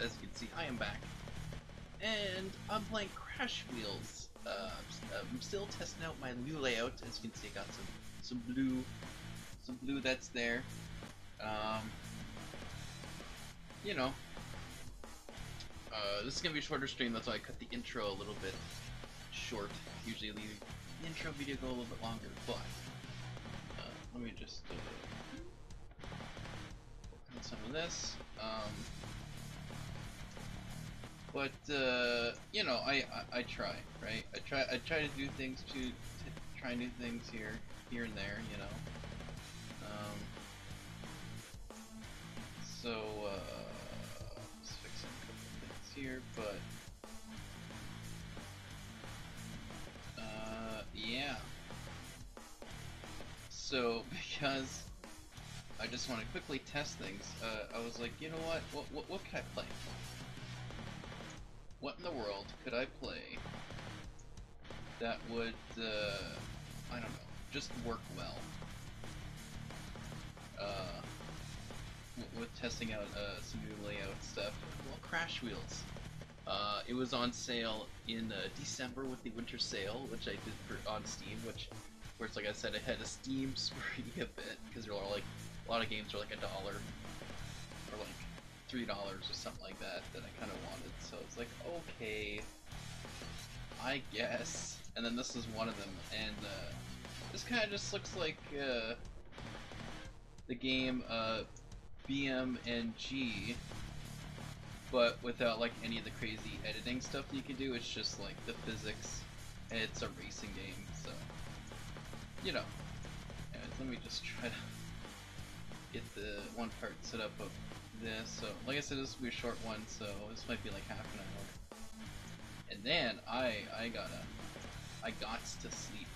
as you can see, I am back, and I'm playing Crash Wheels. I'm still testing out my new layout. As you can see, I got some blue that's there. You know, this is gonna be a shorter stream. That's why I cut the intro a little bit short. Usually leave the intro video go a little bit longer, but let me just work on some of this. But you know, I try, right? I try to do things to try new things here and there, you know. So just fixing a couple of things here, but yeah. So because I just want to quickly test things, I was like, you know what can I play? What in the world could I play that would, I don't know, just work well with testing out some new layout stuff? Well, Crash Wheels. It was on sale in December with the winter sale, which I did on Steam, which, of course, like I said, I had a Steam spree a bit, because there are like, a lot of games are like $1, or like $3 or something like that I kind of wanted, so it's like, okay, I guess. And then this is one of them, and this kind of just looks like the game BeamNG, but without like any of the crazy editing stuff that you can do. It's just like the physics, and it's a racing game, so, you know. Anyways, let me just try to get the one part set up of this. So, like I said, this will be a short one, so this might be like half an hour. And then I got to sleep,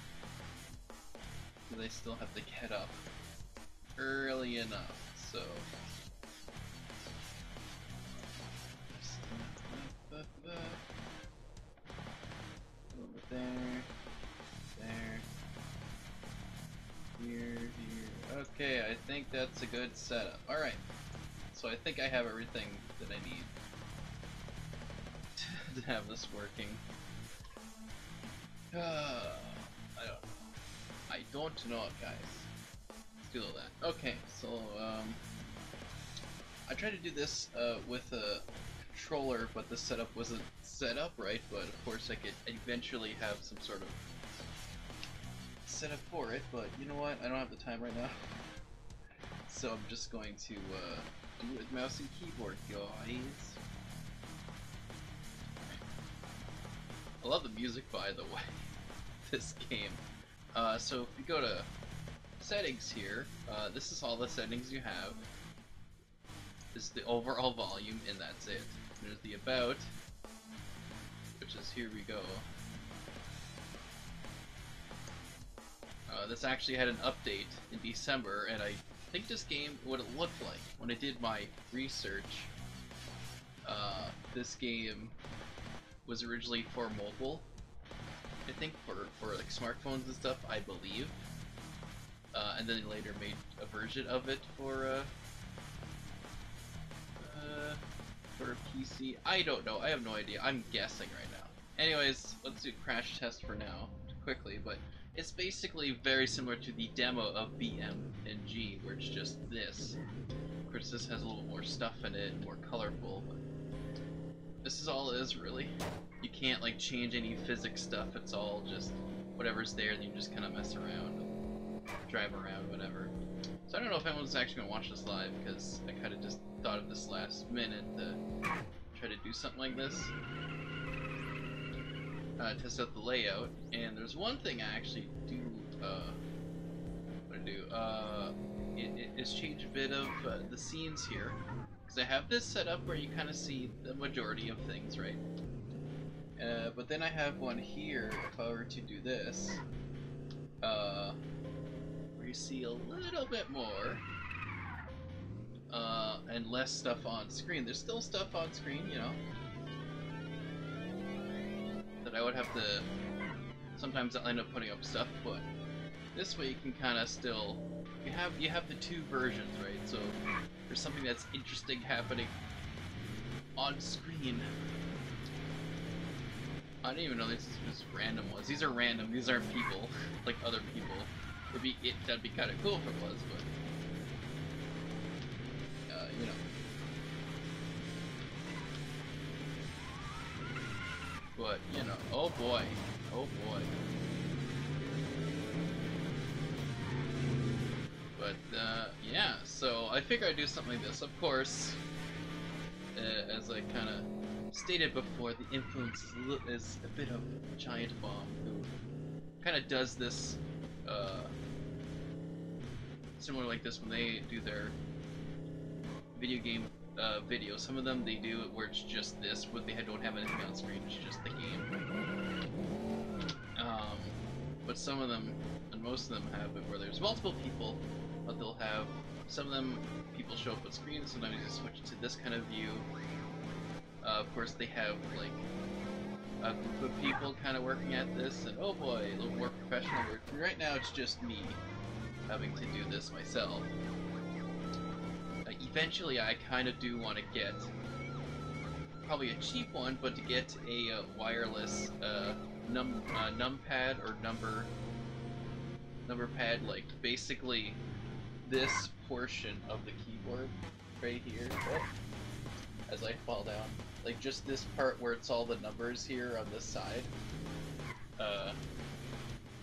because I still have to get up early enough. So over there, here. Okay, I think that's a good setup. All right. So I think I have everything that I need to have this working. I don't know, guys. Let's do all that. Okay, so I tried to do this with a controller, but the setup wasn't set up right. But of course, I could eventually have some sort of setup for it. But you know what? I don't have the time right now, so I'm just going to do it with mouse and keyboard, guys. I love the music, by the way, this game. So if you go to settings here, this is all the settings you have. This is the overall volume, and that's it. There's the about, which is here we go. This actually had an update in December, and I think this game, what it looked like when I did my research, this game was originally for mobile, I think, for like smartphones and stuff, I believe, and then they later made a version of it for a PC. I don't know, I have no idea, I'm guessing right now. Anyways, let's do a crash test for now, quickly, but it's basically very similar to the demo of BeamNG, where it's just this. Of course, this has a little more stuff in it, more colorful, but this is all it is, really. You can't like change any physics stuff, it's all just whatever's there, then you just kind of mess around, drive around, whatever. So I don't know if anyone's actually going to watch this live, because I kind of just thought of this last minute to try to do something like this. Test out the layout, and there's one thing I actually do is change a bit of the scenes here, because I have this set up where you kind of see the majority of things, right? But then I have one here, if I were to do this, where you see a little bit more and less stuff on screen. There's still stuff on screen, you know, that I would have to, sometimes I'll end up putting up stuff, but this way you can kind of still, you have the two versions, right? So if there's something that's interesting happening on screen. I didn't even know this was random ones. These are random. These aren't people, like other people. That'd be kind of cool if it was, but you know. But you know, oh boy, oh boy. But yeah, so I figure I'd do something like this. Of course, as I kind of stated before, the influence is a bit of Giant Bomb, who kind of does this similar like this when they do their video game videos. Some of them they do it where it's just this, where they don't have anything on screen, it's just the game. But some of them, and most of them, have it where there's multiple people, but they'll have some of them people show up on screen. Sometimes you switch to this kind of view. Of course, they have like a group of people kind of working at this, and oh boy, a little more professional work. Right now, it's just me having to do this myself. Eventually, I kind of do want to get probably a cheap one, but to get a wireless numpad or number pad, like basically this portion of the keyboard right here. Oh, as I fall down, like just this part where it's all the numbers here on this side.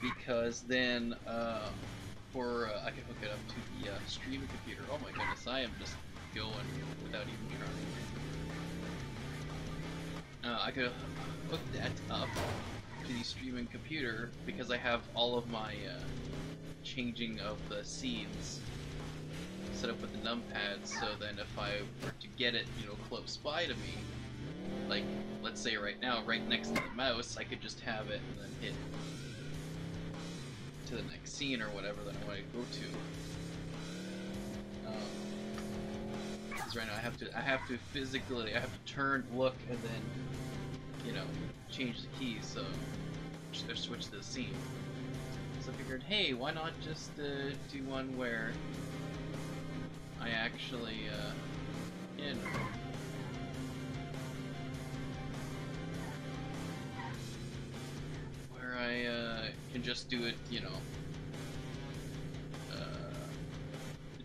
Because then I can hook it up to the streaming computer. Oh my goodness, I am just going without even trying. I could hook that up to the streaming computer because I have all of my changing of the scenes set up with the numpad, so then if I were to get it, you know, close by to me, like, let's say right now, right next to the mouse, I could just have it and then hit to the next scene or whatever that I want to go to. Because right now I have to physically, I have to turn, look, and then, you know, change the keys, so switch to the scene. So I figured, hey, why not just do one where I actually, you know, where I can just do it, you know,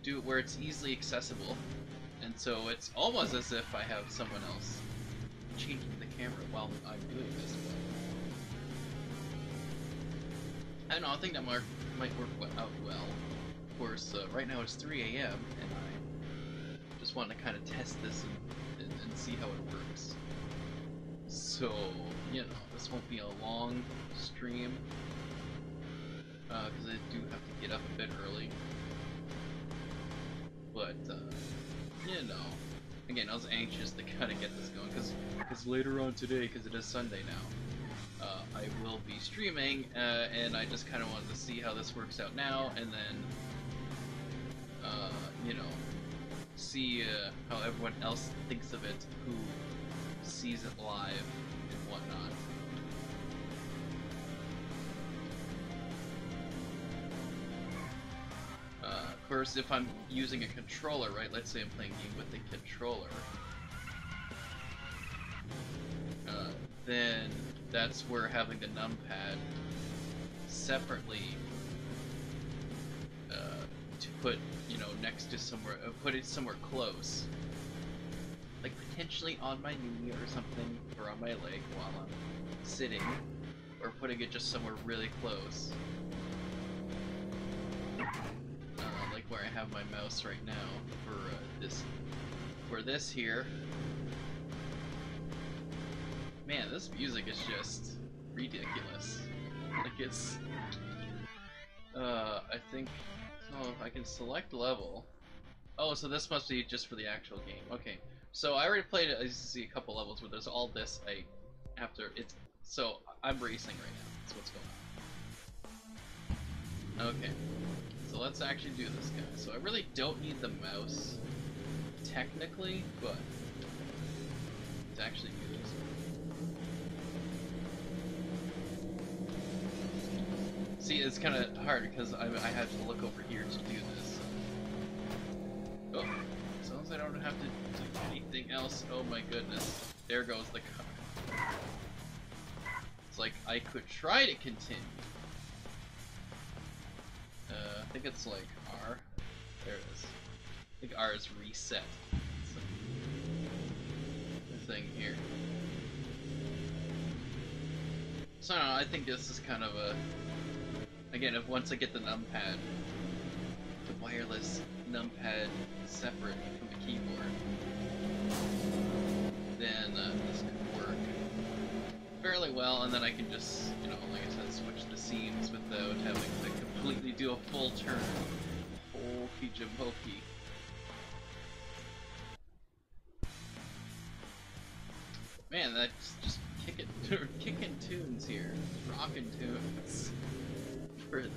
do it where it's easily accessible, and so it's almost as if I have someone else changing the camera while I'm doing this. I don't know, I think that might work out well. Of course, right now it's 3 a.m. and I just want to kind of test this and see how it works. So, you know, this won't be a long stream, because I do have to get up a bit early. But, you know, again, I was anxious to kind of get this going, because later on today, because it is Sunday now, I will be streaming, and I just kind of wanted to see how this works out now, and then, you know, see how everyone else thinks of it who sees it live and whatnot. Of course, if I'm using a controller, right, let's say I'm playing a game with a controller, then that's where having the numpad separately to put, you know, next to somewhere, put it somewhere close, like potentially on my knee or something, or on my leg while I'm sitting, or putting it just somewhere really close, like where I have my mouse right now for this here. Man, this music is just ridiculous. Like it's, I think, oh, if I can select level. Oh, so this must be just for the actual game. Okay, so I already played, as you see, a couple levels where there's all this, so I'm racing right now, that's what's going on. Okay, so let's actually do this, guy. So I really don't need the mouse, technically, but to actually do this. See, it's kind of hard because I have to look over here to do this. Oh, as long as I don't have to do anything anything else. Oh my goodness. There goes the car. It's like I could try to continue. I think it's like R. There it is. I think R is reset. So, the thing here. So I don't know, I think this is kind of a... Again, if once I get the numpad, the wireless numpad separate from the keyboard, then this could work fairly well, and then I can just, you know, like I said, switch the scenes without having to completely do a full turn. Okey jamoki. Man, that's just kicking tunes here. Rockin' tunes for this.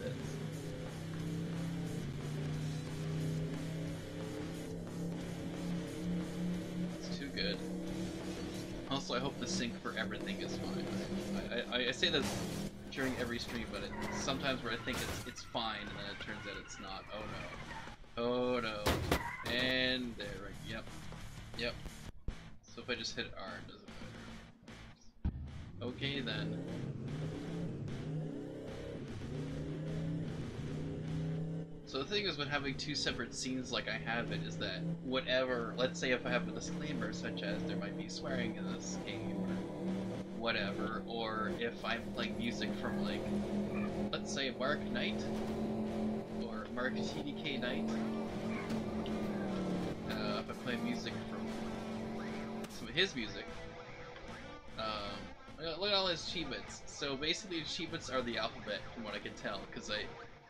It's too good. Also, I hope the sync for everything is fine. I say this during every stream, but sometimes where I think it's fine, and then it turns out it's not. Oh no. Oh no. And there, yep. Yep. So if I just hit R, it doesn't matter. Okay then. So the thing is with having two separate scenes like I have it is that whatever, let's say if I have a disclaimer such as there might be swearing in this game or whatever, or if I'm playing music from like, let's say Mark Knight or Mark TDK Knight, if I play music from some of his music, look at all his achievements. So basically achievements are the alphabet from what I can tell, because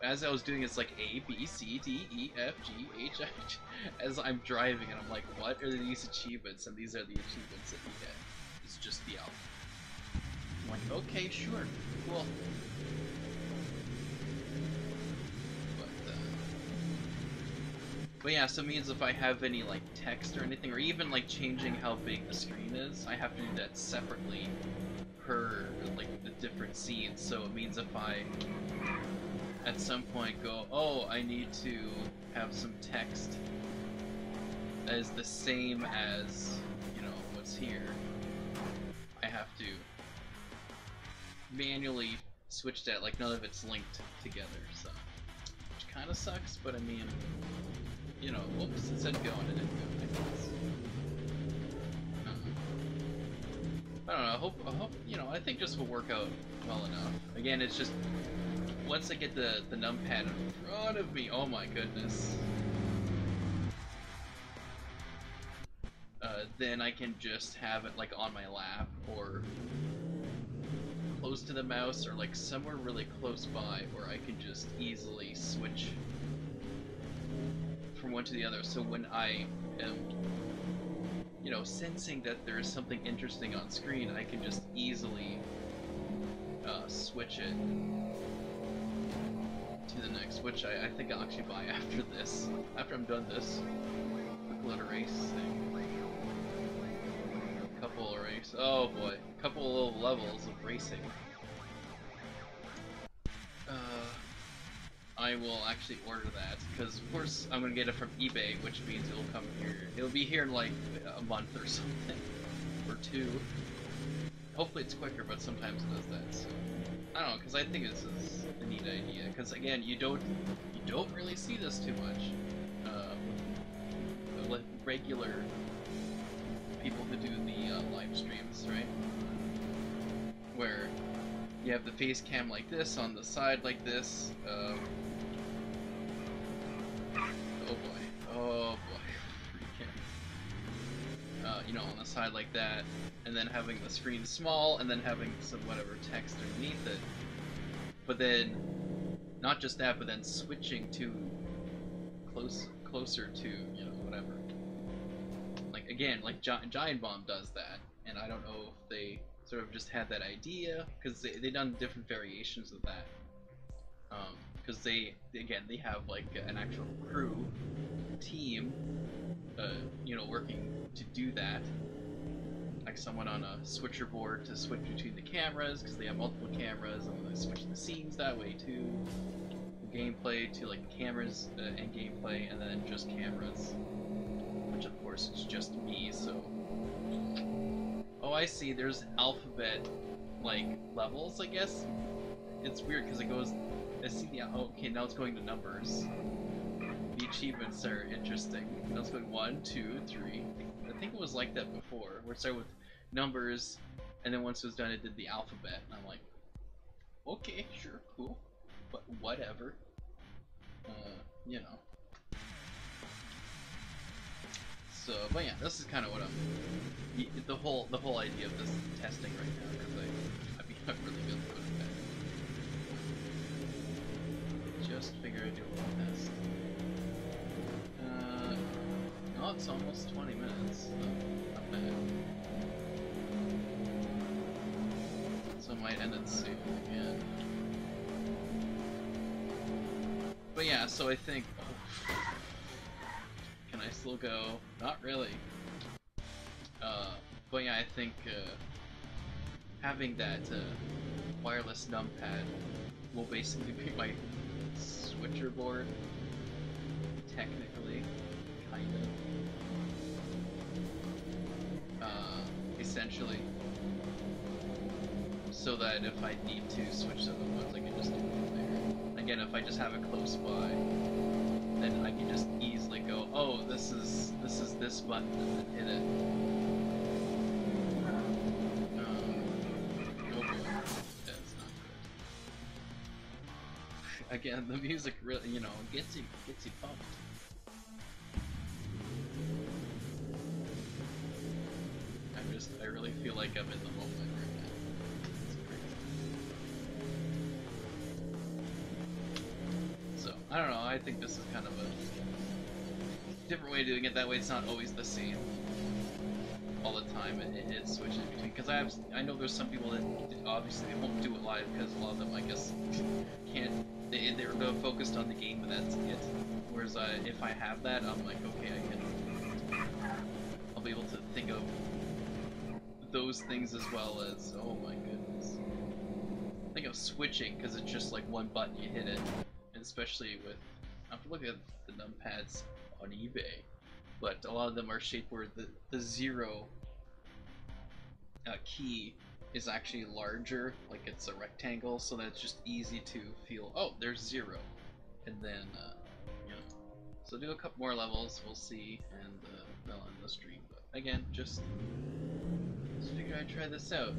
as I was doing, it's like A, B, C, D, E, F, G, H, I, J, as I'm driving, and I'm like, what are these achievements? And these are the achievements that you get. It's just the alphabet. I'm like, okay, sure, cool. But yeah, so it means if I have any like text or anything, or even like changing how big the screen is, I have to do that separately per like the different scenes. So it means if I at some point go, oh, I need to have some text that is the same as, you know, what's here, I have to manually switch that, like none of it's linked together, so, which kind of sucks, but I mean, you know, whoops, it said go and it didn't go, I guess. I don't know, I hope, you know, I think this will work out well enough. Again, it's just, once I get the numpad in front of me, oh my goodness, then I can just have it like on my lap or close to the mouse or like somewhere really close by where I can just easily switch from one to the other. So when I am, you know, sensing that there is something interesting on screen, I can just easily switch it to the next, which I think I'll actually buy after this. After I'm done this quick little race thing. Couple of race. Oh boy, couple of little levels of racing. I will actually order that because, of course, I'm gonna get it from eBay, which means it'll come here. It'll be here in like a month or something, or two. Hopefully it's quicker, but sometimes it does that. So I don't know, because I think this is a neat idea. Because again, you don't really see this too much. Like regular people who do the live streams, right? Where you have the face cam like this, on the side like this. Oh boy. Oh boy. You know, on the side like that, and then having the screen small, and then having some whatever text underneath it. But then, not just that, but then switching to closer to, you know, whatever. Like again, like Giant Bomb does that, and I don't know if they sort of just had that idea because they done different variations of that. Because they have like an actual crew team, you know, working to do that. Like someone on a switcher board to switch between the cameras because they have multiple cameras, and they switch the scenes that way too. Gameplay to like cameras and gameplay, and then just cameras, which of course course it's just me, so... Oh, I see, there's alphabet, like, levels, I guess? It's weird, because it goes... I see the... Oh, okay, now it's going to numbers. The achievements are interesting. Now it's going 1, 2, 3... I think it was like that before, where it started with numbers, and then once it was done it did the alphabet, and I'm like, okay, sure, cool, but whatever. You know. So, but yeah, this is kind of what I'm... The whole idea of this testing right now, because I've become really good at that. Just figure I'd do a little test. No, it's almost 20 minutes. So not bad. So I might end it soon again. But yeah, so I think... Oh, can I still go? Not really. But yeah, I think having that wireless numpad will basically be my switcher board. Technically. Kind of. Essentially. So that if I need to switch to other ones, I can just do it there. Again, if I just have it close by, then I can just easily go, oh, this is this button, and then hit it. Oh boy, that's not good. Again, the music really, you know, gets you pumped. I really feel like I'm in the moment right now. It's crazy. So, I don't know, I think this is kind of a different way of doing it. That way it's not always the same all the time. It switches between, because I know there's some people that obviously they won't do it live because a lot of them, I guess, can't, they're focused on the game and that's it. Whereas if I have that, I'm like, okay, I'll be able to think of those things as well as, oh my goodness. Think of switching, because it's just like one button, you hit it. And especially with, I'm looking at the numpads on eBay, but a lot of them are shaped where the zero key is actually larger, like it's a rectangle, so that it's just easy to feel, oh, there's 0. And then, you know. So do a couple more levels, we'll see, and they'll end the stream. But again, just figure I'd try this out,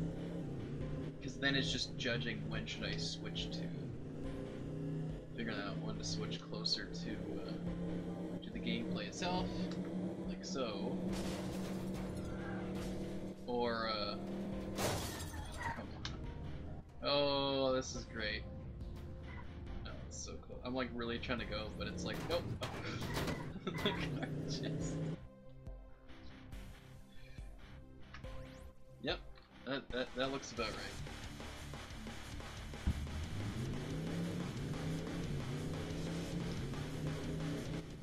because then it's just judging when should I switch to, figuring out when to switch closer to the gameplay itself, like so, or come on. Oh, this is great. Oh, it's so cool. I'm like really trying to go, but it's like, nope. The car just... Yep, that looks about right.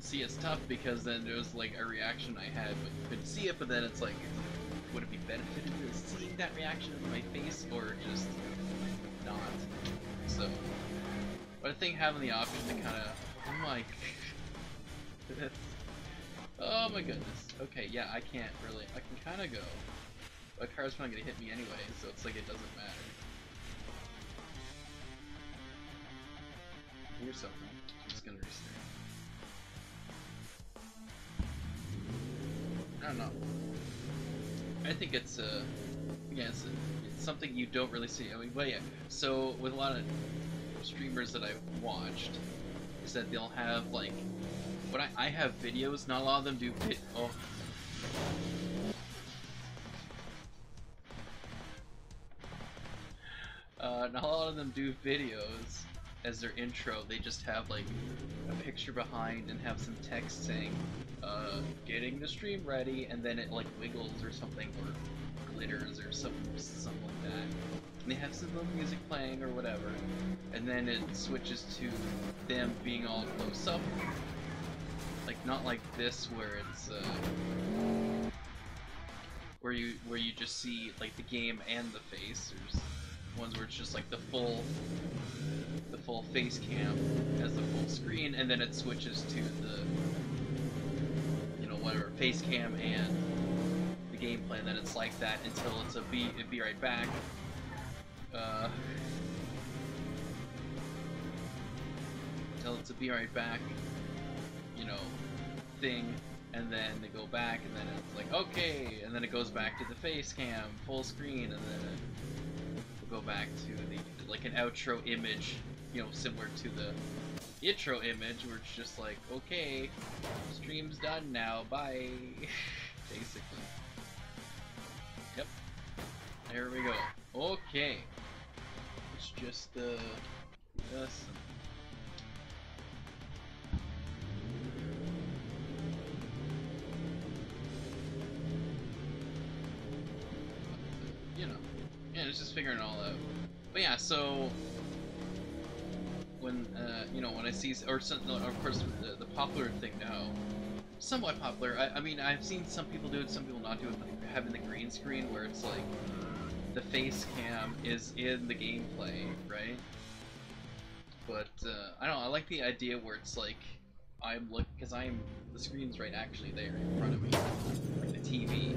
See, it's tough because then there's like a reaction I had, but you couldn't see it, but then it's like, would it be benefited to seeing that reaction in my face, or just not? So, but I think having the option to kind of, oh my goodness. Oh my goodness. Okay, yeah, I can't really, I can kind of go. A car's probably gonna hit me anyway, so it's like it doesn't matter. Here's something. I'm just gonna restart. I don't know. I think it's again, it's something you don't really see. I mean, but yeah. So with a lot of streamers that I've watched, is that they'll have like, when I have videos. Not a lot of them do oh. Not a lot of them do videos as their intro. They just have like a picture behind and have some text saying, getting the stream ready, and then it like wiggles or something, or glitters or something like that. And they have some little music playing or whatever, and then it switches to them being all close up. Like not like this where it's where you just see like the game and the face. There's ones where it's just like the full face cam as the full screen, and then it switches to the, you know, whatever face cam and the gameplay, and then it's like that until it's a be right back. Until it's a be right back, you know, thing, and then they go back, and then it's like, okay, and then it goes back to the face cam, full screen, and then we'll go back to the, like, an outro image, you know, similar to the intro image, where it's just like, okay, stream's done now, bye, basically. Yep, there we go. Okay, it's just, yes. You know, yeah, it's just figuring it all out. But yeah, so when you know, when I see, or some, of course, the popular thing now, somewhat popular. I mean, I've seen some people do it, some people not do it, but having the green screen where it's like the face cam is in the gameplay, right? But I don't know. I like the idea where it's like because the screen's right actually there in front of me, like the TV,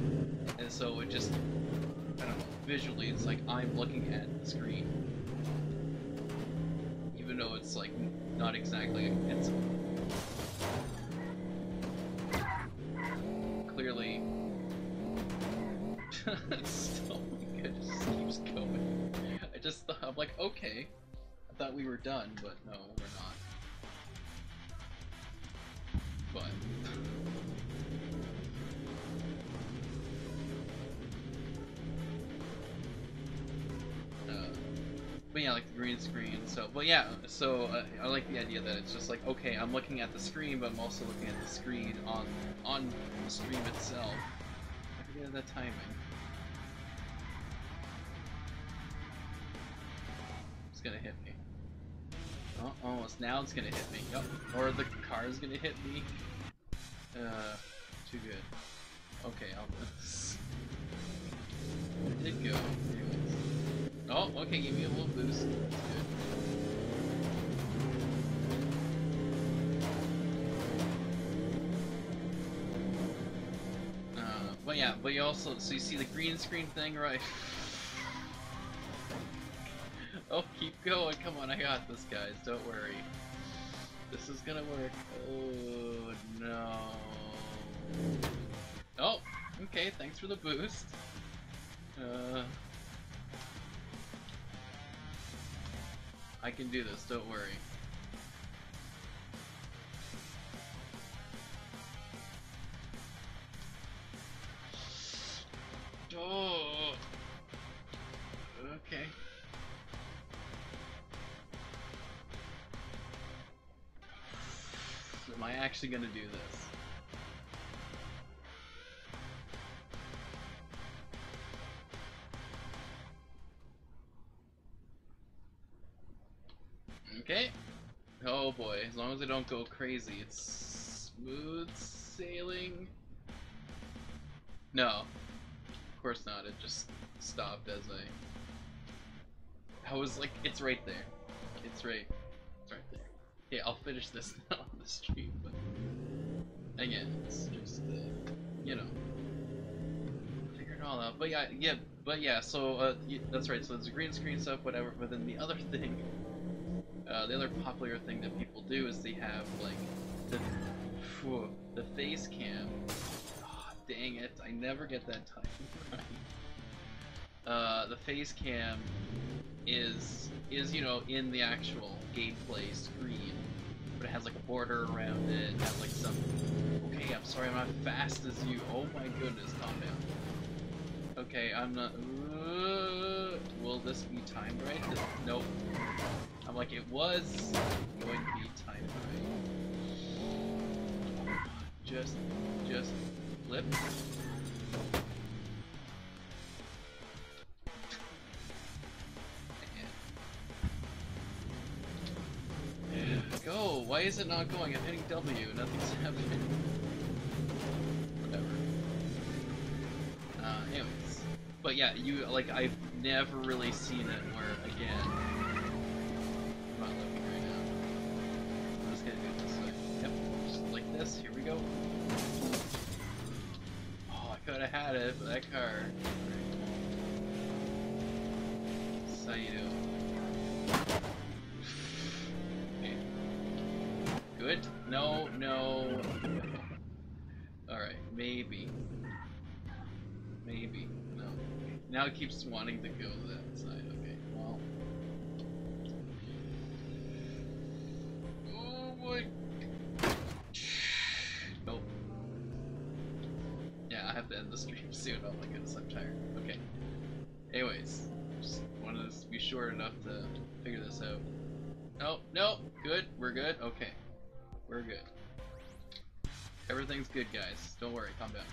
and so it just, I don't know, visually it's like I'm looking at the screen, even though it's like not exactly, it's clearly it's, oh my god, it just keeps going. I'm like, okay, I thought we were done, but no, we're not. But but yeah, like the green screen. So, but yeah, so I like the idea that it's just like, okay, I'm looking at the screen, but I'm also looking at the screen on the stream itself. I forget that timing. It's gonna hit me. Oh, almost. Now it's gonna hit me. Yep. Or the car's gonna hit me. Too good. Okay, I'll do this. It did go. Anyways. Oh, okay, give me a little boost. That's good. But yeah, but you also, so you see the green screen thing, right? Oh, keep going, come on, I got this, guys, don't worry. This is gonna work. Oh, no. Oh, okay, thanks for the boost. I can do this, don't worry. Oh. Okay. Am I actually gonna do this? Okay. Oh boy, as long as I don't go crazy, it's smooth sailing. No, of course not. It just stopped as I was like, it's right there. It's right there. Okay, I'll finish this now on the stream, but again, it's just, you know, figure it all out. But yeah, so, that's right, so there's a green screen stuff, whatever, but then the other thing, the other popular thing that people do is they have, like, the face cam. Oh, dang it, I never get that time right. The face cam is, you know, in the actual gameplay screen, but it has like a border around it, it has like some, okay, I'm sorry I'm not fast as you, oh my goodness, calm down. Okay, I'm not, will this be timed right? Nope. I'm like, it was going to be timed right. Just flip. Go! Why is it not going? I'm hitting W, nothing's happening. Whatever. Anyways. But yeah, I've never really seen it where, again, I'm not looking right now. I'm just gonna do it this way. Yep, just like this, here we go. had it for that car. That's how you do. Okay. Good? No, no. Alright, maybe. Maybe. No. Now it keeps wanting to go to that side. Okay, well. Oh boy. Nope. Yeah, I have to end the stream soon. Oh my goodness, I'm tired. Okay. Anyways, just wanted to be short enough to figure this out. Oh, no! Good. We're good? Okay. We're good. Everything's good, guys. Don't worry. Calm down.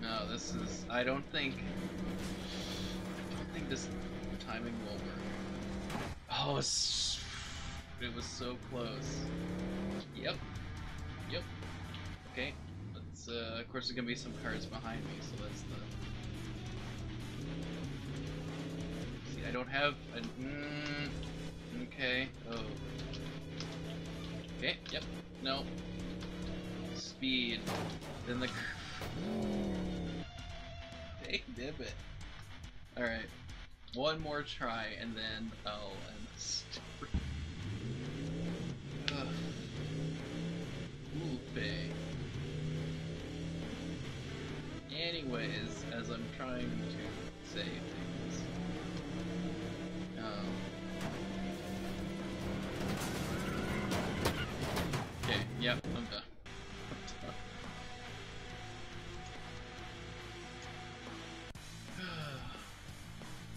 No, this is... I don't think this timing will work. Oh, it was so close. Yep. Yep. Okay. Let's, of course there's gonna be some cars behind me, so that's the... See, I don't have an... okay. Oh. Okay, yep. No. Speed. Then the... Hey, dib it. Alright. One more try, and then I'll end this. Oopay. Anyways, as I'm trying to say things. Okay, yep, I'm done.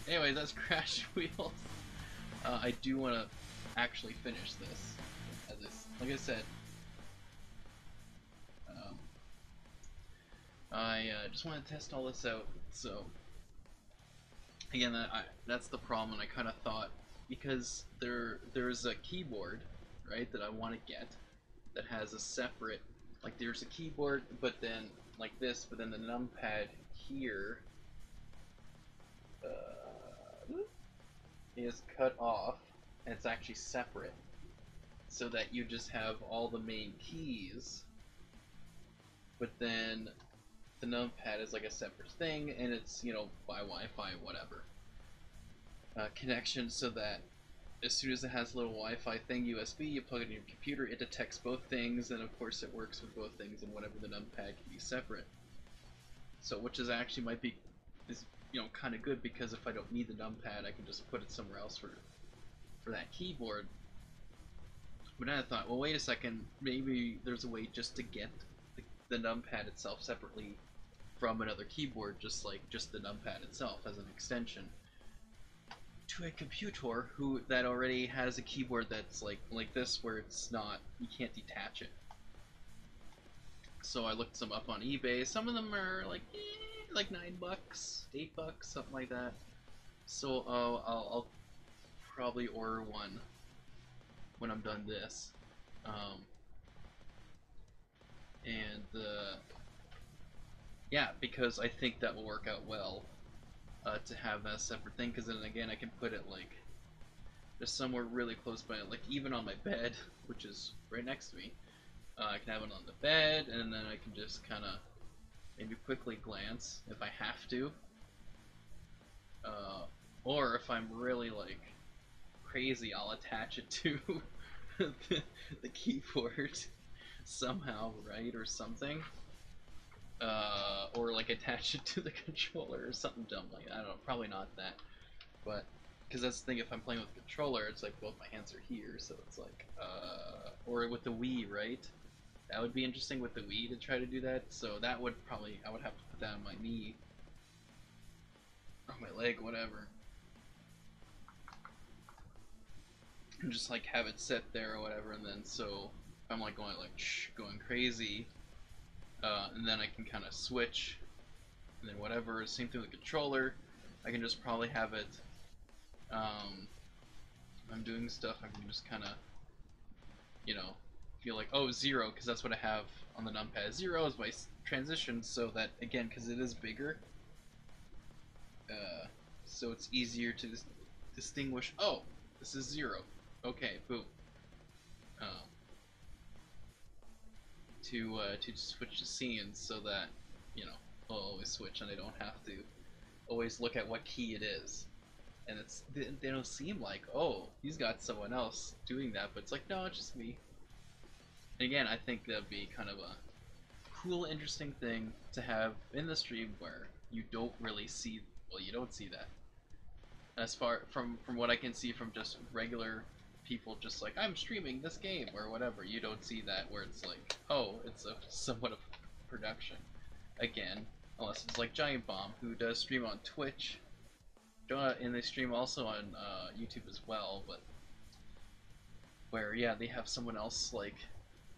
Anyway, that's Crash Wheels. I do want to actually finish this. Like I said, I just want to test all this out. So again, that's the problem. And I kind of thought, because there's a keyboard, right, that I want to get that has a separate, like there's a keyboard, but then like this, but then the numpad here is cut off, and it's actually separate, so that you just have all the main keys, but then the numpad is like a separate thing, and it's, you know, by Wi-Fi, whatever connection, so that as soon as it has a little Wi-Fi thing, USB, you plug it in your computer, it detects both things, and of course it works with both things, and whatever the numpad can be separate. So, which is actually might be, you know, kind of good, because if I don't need the numpad, I can just put it somewhere else for that keyboard. But then I thought, well, wait a second, maybe there's a way just to get the numpad itself separately from another keyboard, just the numpad itself as an extension to a computer that already has a keyboard that's like this, where it's not, you can't detach it. So I looked some up on eBay. Some of them are like $9, $8, something like that. So I'll probably order one when I'm done this. Yeah, because I think that will work out well to have that separate thing, because then again I can put it like just somewhere really close by, like even on my bed, which is right next to me. I can have it on the bed, and then I can just kind of maybe quickly glance if I have to. Or if I'm really like crazy, I'll attach it to the keyboard somehow, right, or something. Or like attach it to the controller or something dumb like that. I don't know, probably not that, but because that's the thing, if I'm playing with the controller, it's like both my hands are here, so it's like, or with the Wii, right? That would be interesting with the Wii to try to do that. So that would probably, I would have to put that on my knee or my leg, whatever, and just like have it set there or whatever. And then so if I'm like going crazy, and then I can kind of switch, and then whatever. Same thing with the controller. I can just probably have it. If I'm doing stuff, I can just kind of, you know, feel like, oh, 0, because that's what I have on the numpad. 0 is my transition, so that again, because it is bigger, so it's easier to distinguish. Oh, this is 0. Okay, boom. Um, to switch the scenes so that I'll always switch and I don't have to always look at what key it is. And they don't seem like, oh, he's got someone else doing that, but it's like, no, it's just me. And again, I think that'd be kind of a cool, interesting thing to have in the stream where you don't really see, well, you don't see that. As far from what I can see from just regular people, just like I'm streaming this game or whatever, you don't see that where it's like, oh, it's a somewhat of production. Again, unless it's like Giant Bomb, who does stream on Twitch, and they stream also on YouTube as well, but where yeah, they have someone else like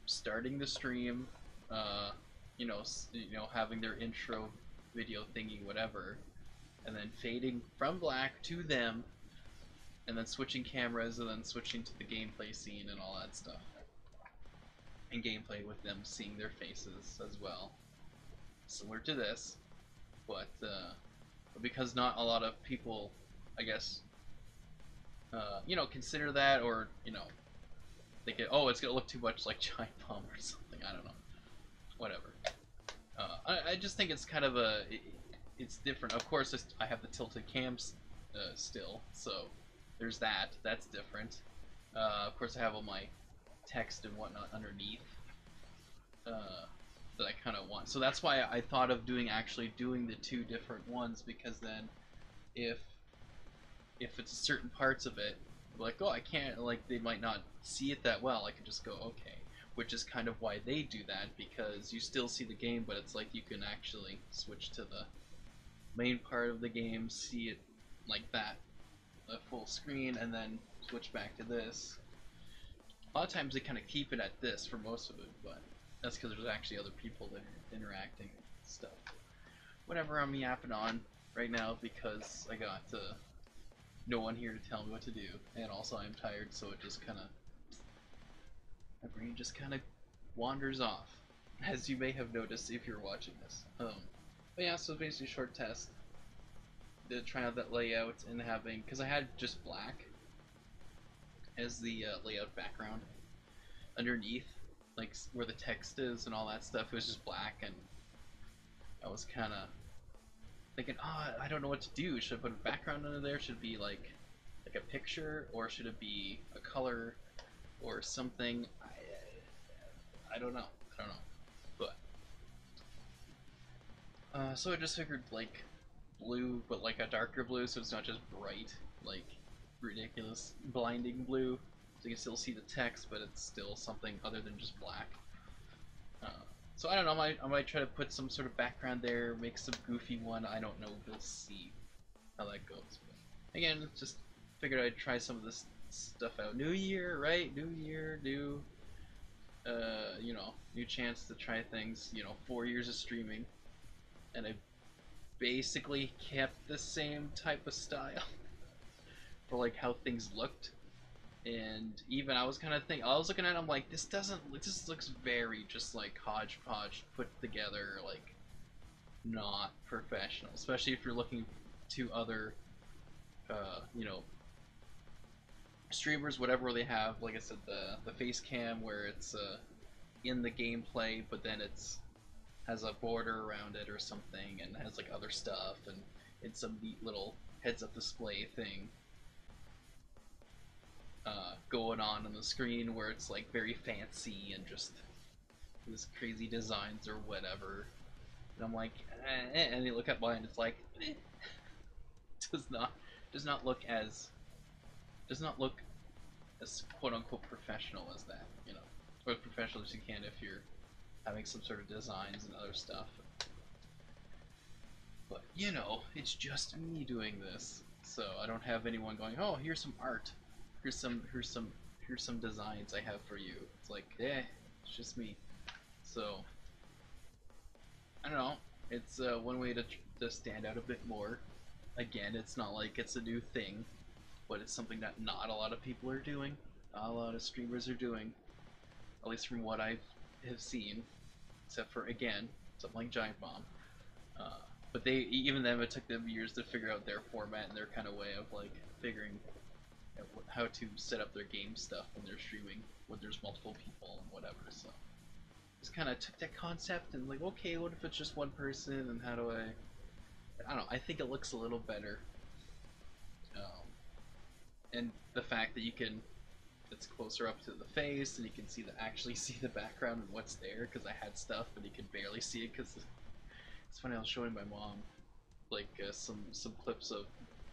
starting the stream, uh, having their intro video thingy, whatever, and then fading from black to them, and then switching cameras, and then switching to the gameplay scene and all that stuff. And gameplay with them seeing their faces as well. Similar to this, but because not a lot of people, I guess, consider that, or, think oh, it's gonna look too much like Giant Bomb or something, I don't know. Whatever. I just think it's kind of it's different. Of course, I have the tilted cams still, so there's that. That's different. Of course, I have all my text and whatnot underneath that I kind of want. So that's why I thought of actually doing the two different ones, because then if it's certain parts of it, like, oh, I can't, like, they might not see it that well, I can just go, okay. Which is kind of why they do that, because you still see the game, but it's like you can actually switch to the main part of the game, see it like that, a full screen, and then switch back to this. A lot of times they kind of keep it at this for most of it, but that's because there's actually other people that are interacting and stuff. Whatever, I'm yapping on right now because I got no one here to tell me what to do, and also I'm tired, so it just kind of, my brain just kind of wanders off, as you may have noticed if you're watching this. But yeah, so basically short test, to try out that layout and having, because I had just black as the layout background underneath, like where the text is and all that stuff. It was just black, and I was kind of thinking, oh, I don't know what to do. Should I put a background under there? Should it be like a picture, or should it be a color or something? I don't know. But so I just figured like blue, but like a darker blue, so it's not just bright, like ridiculous, blinding blue. So you can still see the text, but it's still something other than just black. So I don't know. I might try to put some sort of background there, make some goofy one. I don't know. We'll see how that goes. But again, just figured I'd try some of this stuff out. New year, right? New year, new new chance to try things. 4 years of streaming, and I basically kept the same type of style for like how things looked. And even I was looking at it, I'm like, this looks very just like hodgepodge put together, like not professional, especially if you're looking to other streamers, whatever they have. Like I said, the face cam where it's in the gameplay, but then it's has a border around it or something, and has like other stuff, and it's a neat little heads-up display thing going on the screen, where it's like very fancy and just these crazy designs or whatever. And I'm like, and you look at mine, it's like, does not look as quote unquote professional as that, or as professional as you can if you're having some sort of designs and other stuff. But it's just me doing this, so I don't have anyone going, oh, here's some art, here's some designs I have for you. It's like, it's just me. So I don't know. It's one way to stand out a bit more. Again, it's not like it's a new thing, but it's something that not a lot of people are doing. Not a lot of streamers are doing, at least from what I have seen, except for, again, something like Giant Bomb. But they, even them, it took them years to figure out their format and their kind of way of like figuring out how to set up their game stuff when they're streaming, when there's multiple people and whatever. So just kind of took that concept and like, okay, what if it's just one person, and how do I don't know. I think it looks a little better, and the fact that you can, it's closer up to the face and you can actually see the background and what's there, because I had stuff and you could barely see it. Because it's funny, I was showing my mom like some clips of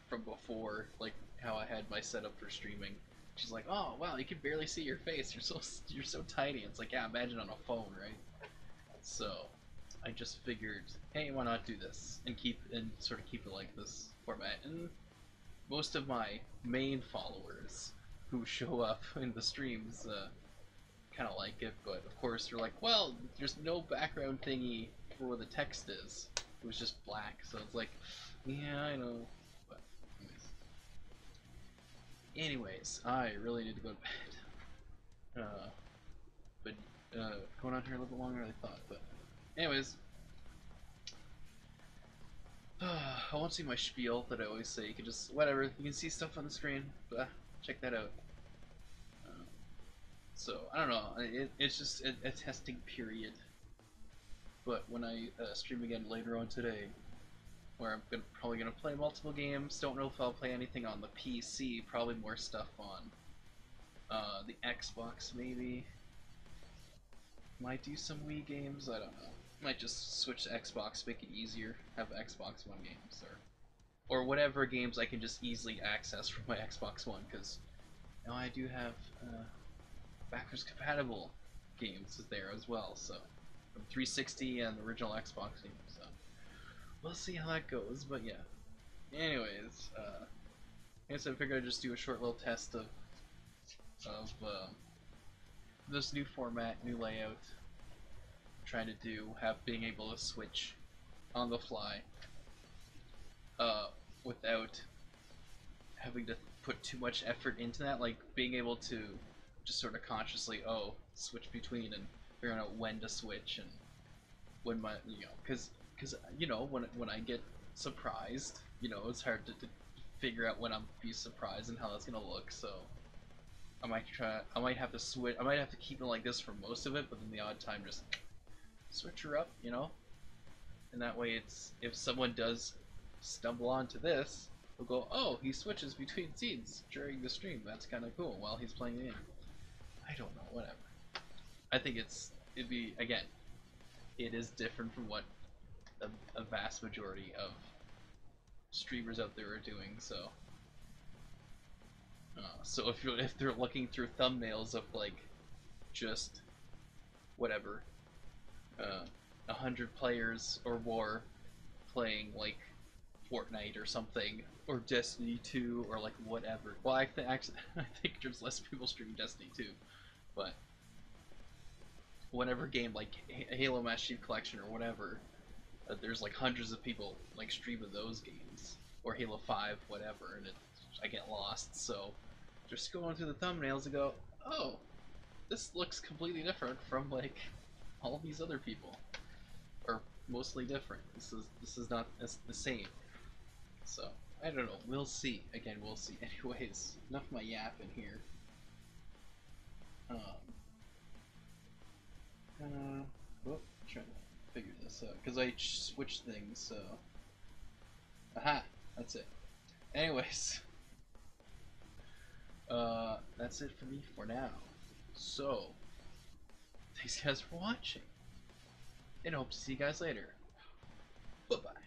from before, like how I had my setup for streaming. She's like, "Oh wow, you can barely see your face. You're so tiny." It's like, yeah, imagine on a phone, right? So I just figured, hey, why not do this and sort of keep it like this format. And most of my main followers who show up in the streams kind of like it, but of course you're like, well, there's no background thingy for where the text is. It was just black, so it's like, yeah, I know. But anyways, I really need to go to bed. But going on here a little bit longer than I thought. But anyways, I won't see my spiel that I always say. You can just whatever. You can see stuff on the screen. But check that out. So I don't know. It's just a testing period. But when I stream again later on today, where I'm probably gonna play multiple games. Don't know if I'll play anything on the PC. Probably more stuff on the Xbox maybe. Might do some Wii games. I don't know. Might just switch to Xbox, make it easier. Have Xbox One games or whatever games I can just easily access from my Xbox One, because now I do have backwards compatible games there as well. So from 360 and the original Xbox games. So we'll see how that goes. But yeah. Anyways, I guess I figured I'd just do a short little test of this new format, new layout. Trying to being able to switch on the fly without having to put too much effort into that, like being able to just sort of consciously switch between and figuring out when to switch and when my because when I get surprised, it's hard to figure out when I'm be surprised and how that's gonna look. So I might have to switch. I might have to keep it like this for most of it, but then the odd time just switch her up, and that way if someone does stumble onto this, they'll go, oh, he switches between scenes during the stream. That's kind of cool while he's playing the game. I don't know, whatever. I think it'd be, again, it is different from what a vast majority of streamers out there are doing. So if they're looking through thumbnails of like just whatever 100 players or more playing like Fortnite or something, or Destiny 2, or like whatever. Well, I think there's less people streaming Destiny 2, but whatever game like Halo Master Chief Collection or whatever, there's like hundreds of people like streaming those games, or Halo 5, whatever, and I get lost. So just going through the thumbnails and go, oh, this looks completely different from like all these other people, or mostly different. This is not the same. So I don't know. We'll see. Again, we'll see. Anyways, enough of my yapping here. Trying to figure this out because I switched things. So, aha, that's it. Anyways, that's it for me for now. So, thanks guys for watching, and I hope to see you guys later. Bye bye.